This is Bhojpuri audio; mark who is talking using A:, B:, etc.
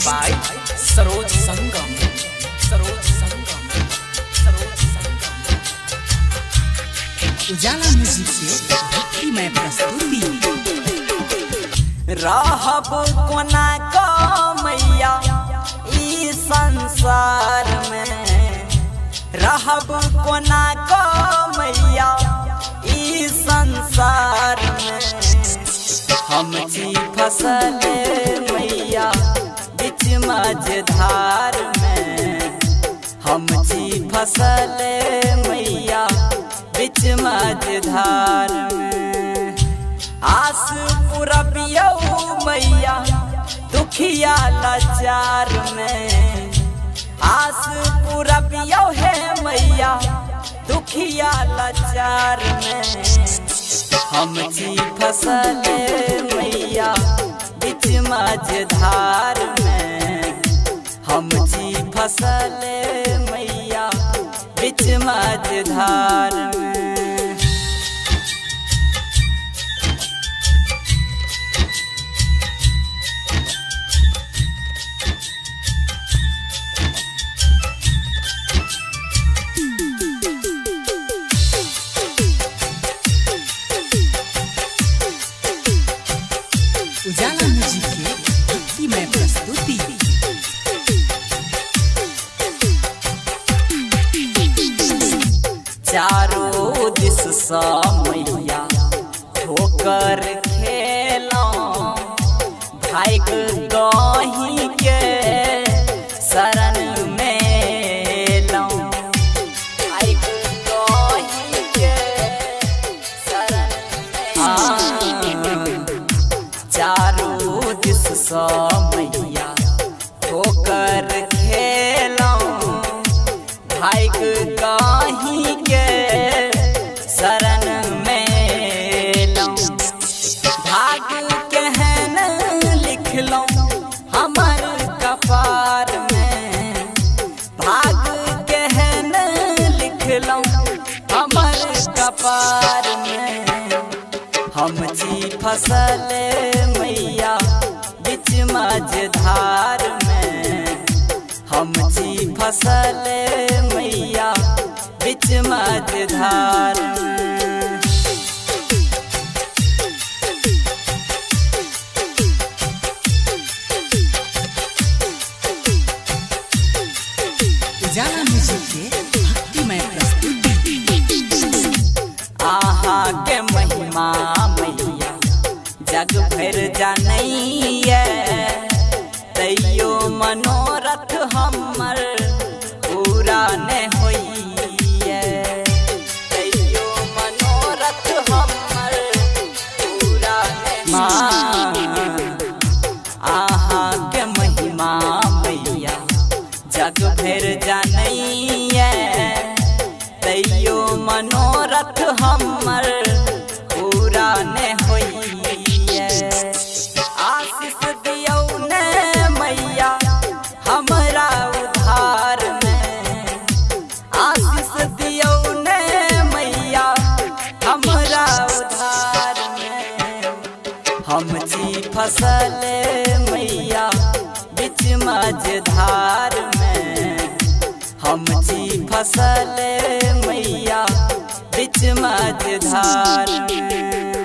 A: by सरोज संगम।
B: उजाला म्यूजिक से भक्तिमय प्रस्तुति।
C: रहब कोना को मैया ई संसार में, रहब कोना को मैया ई संसार में। हम छी फसल मैया बीच मझधार में, हम छी फसल मैया बीच मझधार में। आस पुरबियौ मैया दुखिया लाचार में, आस पुरबियौ है मैया दुखिया लाचार में। हम छी फसल मैया बीच मझधार में, हम छी फसल मैया बीच मझधार में।
B: उजाला म्यूजिक की भक्तिमय प्रस्तुति।
C: चारों दिस सा मैया ठोकर खेलों, भाग गही के शरण में लौं, भाग गही के शरण में। चारों दिस सा मैया ठोकर खेलों, भाग गही के शरण में लौं। भाग केहन लिख लौं हमर कपार में, भाग केहन लिख लौं हमर कपार में। हम छी फसल मैया बीच मझधार में, हम छी फसल मैया बीच मझधार में।
B: उजाला म्यूजिक से भक्तिमय प्रस्तुति।
C: आहा के महिमा मैया जग भर जानैया, तैयो मनोरथ हमर पूरा न होइए, तैयो मनोरथ हमर पूरा न। आहा के महिमा मैया जग भर जानैया, तैयो मनोरथ हमर पूरा न होइए। आशीष दियौ ने मैया हमरा उधार में, आशीष दियौ ने मैया हमरा उधार में। हम छी फसल मैया बीच मझधार में, हम छी फसल मैया बीच मझधार में।